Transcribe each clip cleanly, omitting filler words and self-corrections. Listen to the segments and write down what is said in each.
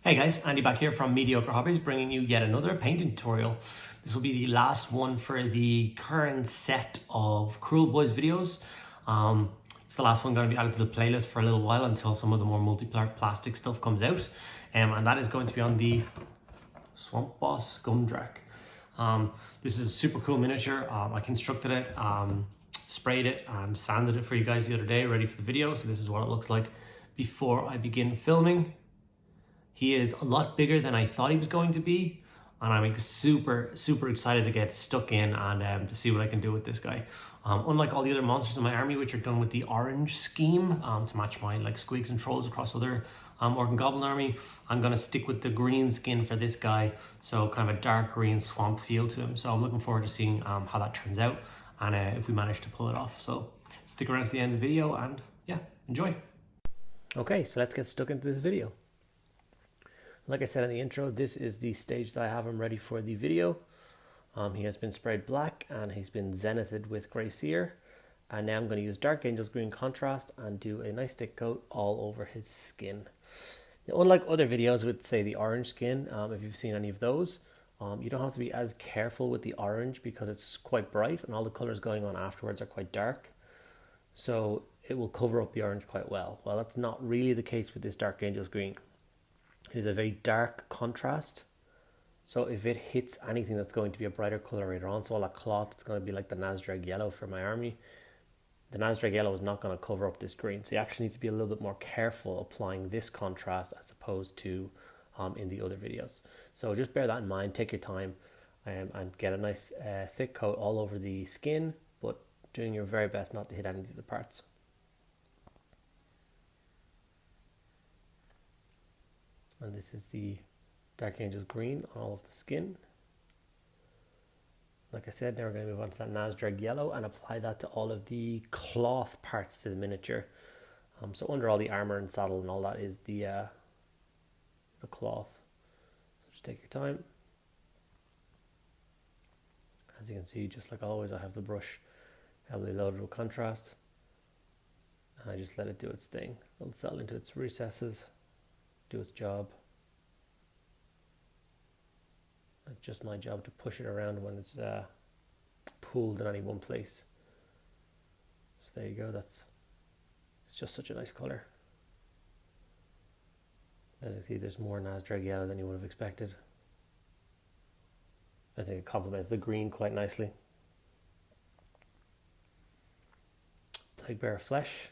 Hey guys, Andy back here from Mediocre Hobbies, bringing you yet another painting tutorial. This will be the last one for the current set of Kruleboyz videos. It's the last one going to be added to the playlist for a little while until some of the more multi-part plastic stuff comes out. And that is going to be on the Swampboss Skumdrekk. This is a super cool miniature. I constructed it, sprayed it and sanded it for you guys the other day, ready for the video. So this is what it looks like before I begin filming. He is a lot bigger than I thought he was going to be, and I'm super excited to get stuck in and to see what I can do with this guy. Unlike all the other monsters in my army, which are done with the orange scheme to match my squigs and trolls across other Orc and Goblin army, I'm going to stick with the green skin for this guy, so kind of a dark green swamp feel to him. So I'm looking forward to seeing how that turns out and if we manage to pull it off. So stick around to the end of the video and yeah, enjoy. Okay, so let's get stuck into this video. Like I said in the intro, this is the stage that I have him ready for the video. He has been sprayed black and he's been zenithed with grey Seer. And now I'm going to use Dark Angel's green contrast and do a nice thick coat all over his skin. Now, unlike other videos with, say, the orange skin, if you've seen any of those, you don't have to be as careful with the orange because it's quite bright and all the colours going on afterwards are quite dark. So it will cover up the orange quite well. Well, that's not really the case with this Dark Angel's green. It is a very dark contrast, so if it hits anything that's going to be a brighter colour later on, so all that cloth, it's going to be like the Nadreg Yellow for my army. The Nadreg Yellow is not going to cover up this green, so you actually need to be a little bit more careful applying this contrast as opposed to in the other videos. So just bear that in mind, take your time and get a nice thick coat all over the skin, but doing your very best not to hit any of the parts. And this is the Dark Angel's green on all of the skin. Like I said, now we're going to move on to that Nadreg Yellow and apply that to all of the cloth parts to the miniature. So under all the armor and saddle and all that is the cloth. So just take your time. As you can see, just like always, I have the brush heavily loaded with contrast. And I just let it do its thing. It'll settle into its recesses, do its job. It's just my job to push it around when it's pooled in any one place. So there you go, it's just such a nice colour. As you see, there's more Nadreg Yellow than you would have expected. I think it complements the green quite nicely. Plaguebearer Flesh.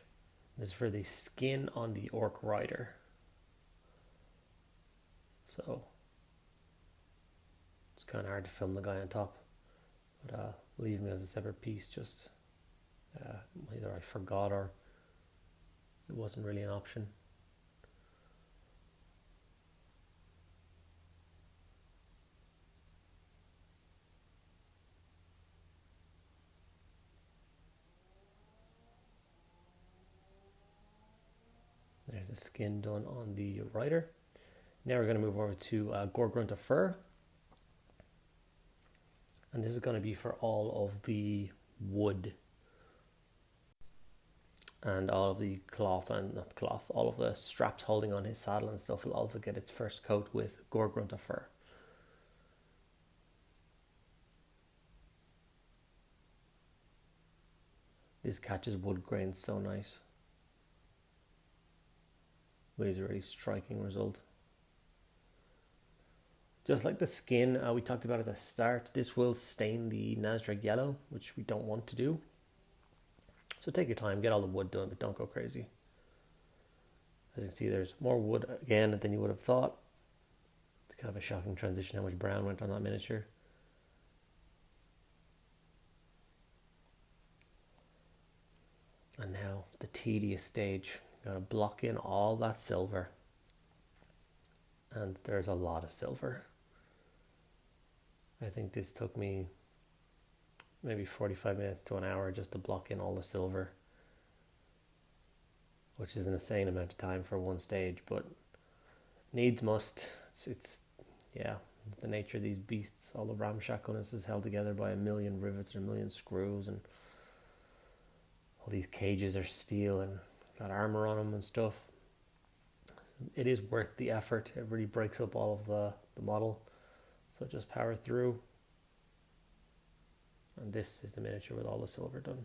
This is for the skin on the Orc Rider. So it's kind of hard to film the guy on top, but leaving it as a separate piece, just either I forgot or it wasn't really an option. There's the skin done on the rider. Now we're going to move over to Gore-Grunta Fur. And this is going to be for all of the wood and all of the cloth, and not cloth, all of the straps holding on his saddle and stuff will also get its first coat with Gore-Grunta Fur. This catches wood grains so nice. Leaves a really striking result. Just like the skin we talked about at the start, this will stain the Nadreg Yellow, which we don't want to do. So take your time, get all the wood done, but don't go crazy. As you can see, there's more wood again than you would have thought. It's kind of a shocking transition how much brown went on that miniature. And now the tedious stage. Gotta block in all that silver. And there's a lot of silver. I think this took me maybe 45 minutes to an hour just to block in all the silver, which is an insane amount of time for one stage, but needs must. It's the nature of these beasts. All the ramshackleness is held together by a million rivets and a million screws, and all these cages are steel and got armor on them and stuff. it is worth the effort. It really breaks up all of the model. So just power through. And this is the miniature with all the silver done.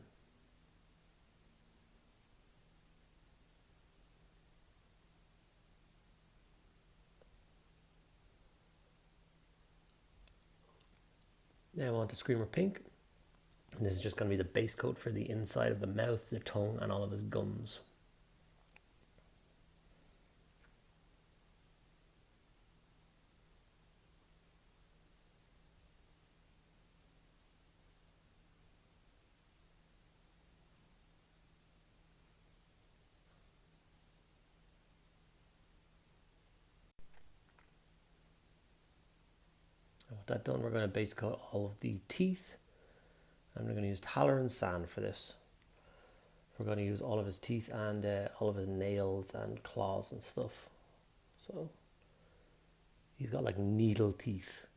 Now on to Screamer Pink. And this is just going to be the base coat for the inside of the mouth, the tongue, and all of his gums. And with that done, we're going to base coat all of the teeth. And we're going to use Tallern Sand for this. We're going to use all of his teeth and all of his nails and claws and stuff. So he's got like needle teeth.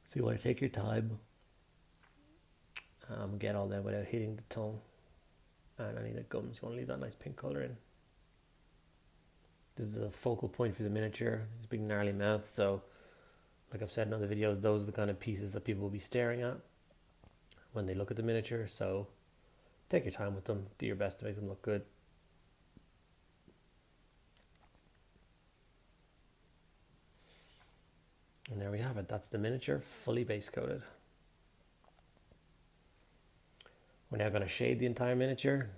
So you want to take your time, get all that without hitting the tongue and any of the gums. You want to leave that nice pink color in. This is a focal point for the miniature. His big gnarly mouth. So like I've said in other videos, those are the kind of pieces that people will be staring at when they look at the miniature. So take your time with them, do your best to make them look good. And there we have it, that's the miniature fully base coated. We're now going to shade the entire miniature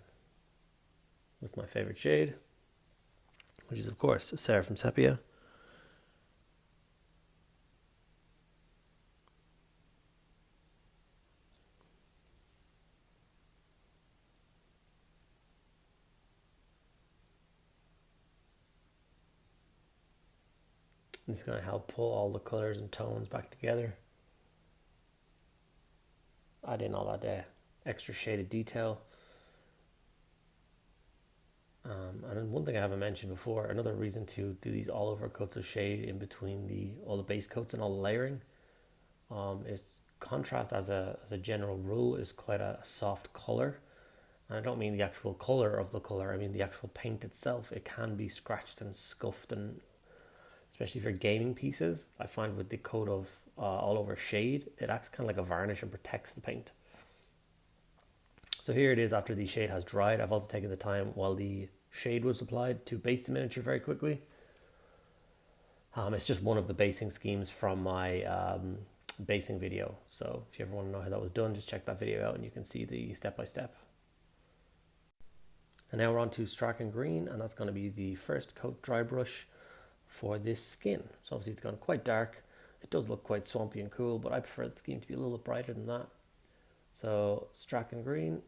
with my favorite shade, which is of course Seraphim Sepia. It's going to help pull all the colors and tones back together. Add in all that extra shaded detail. And then one thing I haven't mentioned before, another reason to do these all over coats of shade in between all the base coats and all the layering, is contrast as a general rule is quite a soft color. And I don't mean the actual color of the color, I mean the actual paint itself. It can be scratched and scuffed, and especially for gaming pieces, I find with the coat of all over shade, it acts kind of like a varnish and protects the paint. So here it is after the shade has dried. I've also taken the time while the shade was applied to base the miniature very quickly. It's just one of the basing schemes from my basing video. So if you ever want to know how that was done, just check that video out and you can see the step-by-step. And now we're on to Straken Green, and that's going to be the first coat dry brush for this skin. So obviously it's gone quite dark. It does look quite swampy and cool, but I prefer the scheme to be a little bit brighter than that. So Straken Green,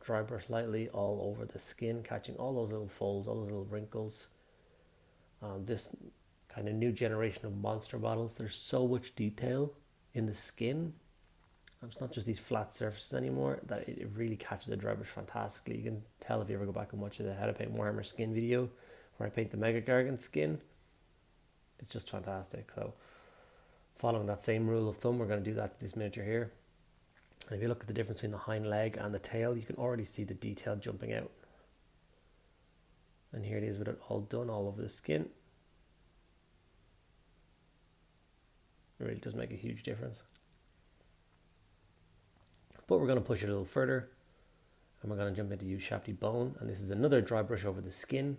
dry brush lightly all over the skin, catching all those little folds, all those little wrinkles. This kind of new generation of monster models, there's so much detail in the skin. It's not just these flat surfaces anymore, that it really catches the dry brush fantastically. You can tell if you ever go back and watch the How to Paint Warhammer skin video, where I paint the Mega Gargant skin. It's just fantastic. So following that same rule of thumb, we're going to do that to this miniature here. And if you look at the difference between the hind leg and the tail, you can already see the detail jumping out. And here it is with it all done all over the skin. It really does make a huge difference. But we're going to push it a little further, and we're going to jump into Ushapti Bone. And this is another dry brush over the skin.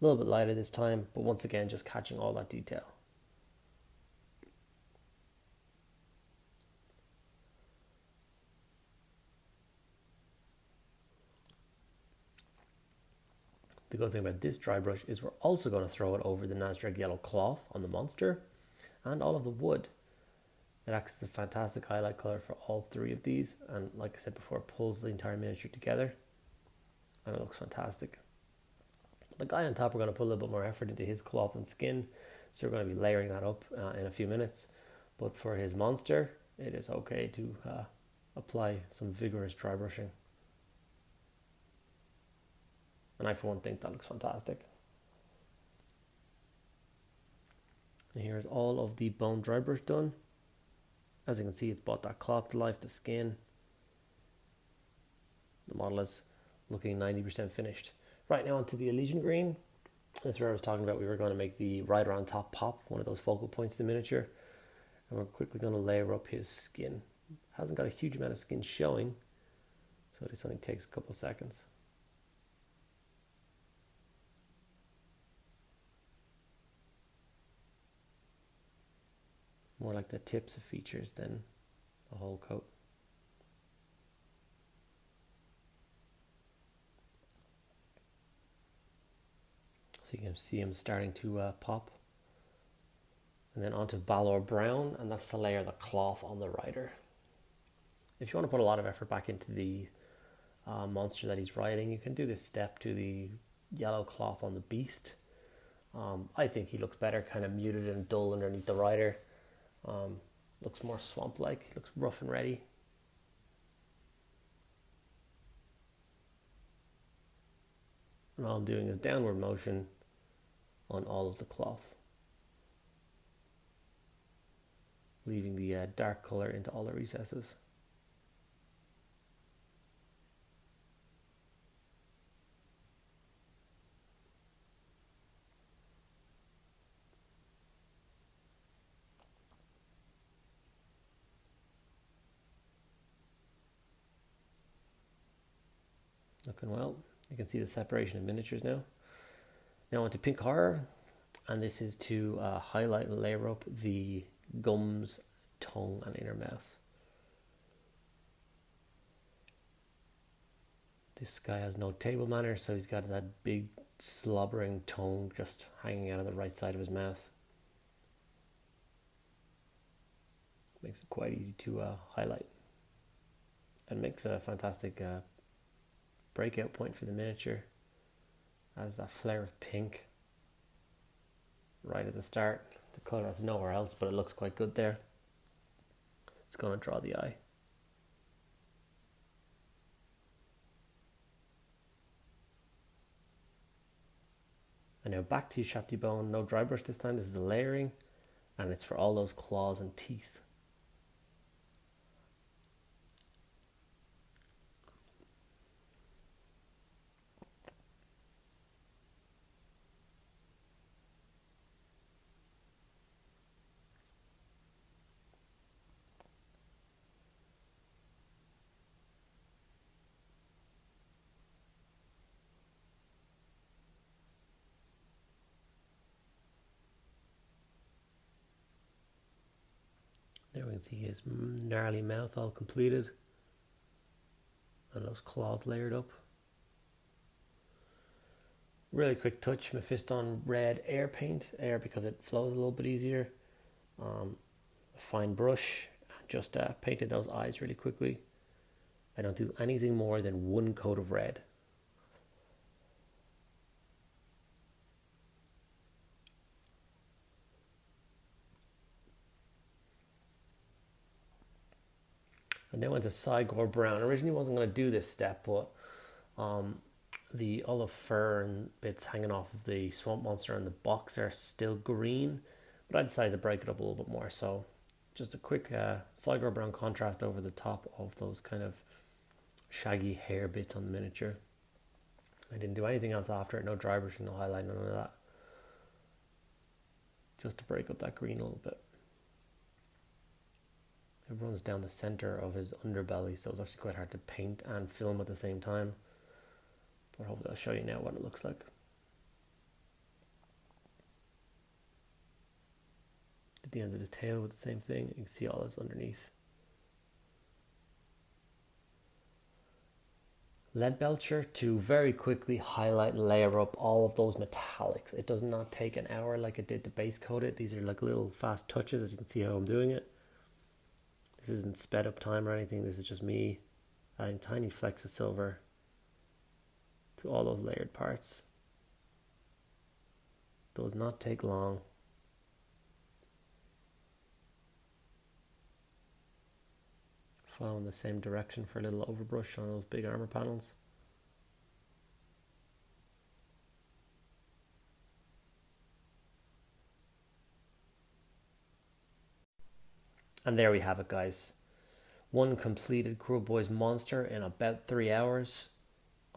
A little bit lighter this time, but once again, just catching all that detail. The good thing about this dry brush is we're also going to throw it over the Nadreg Yellow cloth on the monster and all of the wood. It acts as a fantastic highlight color for all three of these, and like I said before, it pulls the entire miniature together and it looks fantastic. The guy on top, we're going to put a little bit more effort into his cloth and skin, so we're going to be layering that up in a few minutes. But for his monster, it is okay to apply some vigorous dry brushing. And I for one think that looks fantastic. And here's all of the bone dry brush done. As you can see, it's brought that cloth to life, the skin. The model is looking 90% finished. Right now onto the Elysian Green. That's where I was talking about we were going to make the rider on top pop, one of those focal points in the miniature. And we're quickly going to layer up his skin. Hasn't got a huge amount of skin showing, so this only takes a couple seconds. More like the tips of features than a whole coat. So you can see him starting to pop. And then onto Balor Brown, and that's to layer the cloth on the rider. If you want to put a lot of effort back into the monster that he's riding, you can do this step to the yellow cloth on the beast. I think he looks better, kind of muted and dull underneath the rider. Looks more swamp-like, looks rough and ready. And all I'm doing is downward motion on all of the cloth, leaving the dark color into all the recesses. Looking well. You can see the separation of miniatures now. Now onto Pink Horror, and this is to highlight and layer up the gums, tongue and inner mouth. This guy has no table manners, so he's got that big slobbering tongue just hanging out of the right side of his mouth. Makes it quite easy to highlight, and makes a fantastic breakout point for the miniature. Has that flare of pink right at the start. The colour has nowhere else, but it looks quite good there. It's going to draw the eye. And now back to Ushapti Bone. No dry brush this time. This is the layering, and it's for all those claws and teeth. There we can see his gnarly mouth all completed, and those claws layered up. Really quick touch, Mephiston Red air paint, air because it flows a little bit easier. A fine brush, just painted those eyes really quickly. I don't do anything more than one coat of red. And then went to Cygor Brown. Originally wasn't going to do this step, but the olive fur and bits hanging off of the swamp monster and the box are still green, but I decided to break it up a little bit more. So just a quick Cygor Brown contrast over the top of those kind of shaggy hair bits on the miniature. I didn't do anything else after it, no drybrushing, no highlight, none of that. Just to break up that green a little bit. It runs down the center of his underbelly, so it's actually quite hard to paint and film at the same time. But hopefully I'll show you now what it looks like. At the end of his tail with the same thing, you can see all this underneath. Leadbelcher to very quickly highlight and layer up all of those metallics. It does not take an hour like it did to base coat it. These are like little fast touches, as you can see how I'm doing it. This isn't sped up time or anything. This is just me adding tiny flecks of silver to all those layered parts. Does not take long. Following the same direction for a little overbrush on those big armor panels. And there we have it, guys. One completed Kruleboyz monster in about 3 hours.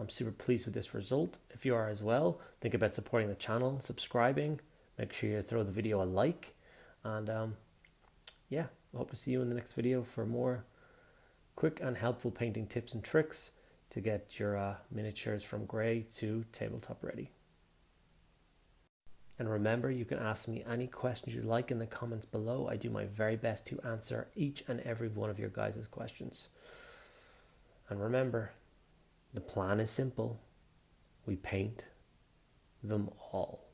I'm super pleased with this result. If you are as well, think about supporting the channel, subscribing, make sure you throw the video a like, and yeah, I hope to see you in the next video for more quick and helpful painting tips and tricks to get your miniatures from grey to tabletop ready. And remember, you can ask me any questions you like in the comments below. I do my very best to answer each and every one of your guys' questions. And remember, the plan is simple. We paint them all.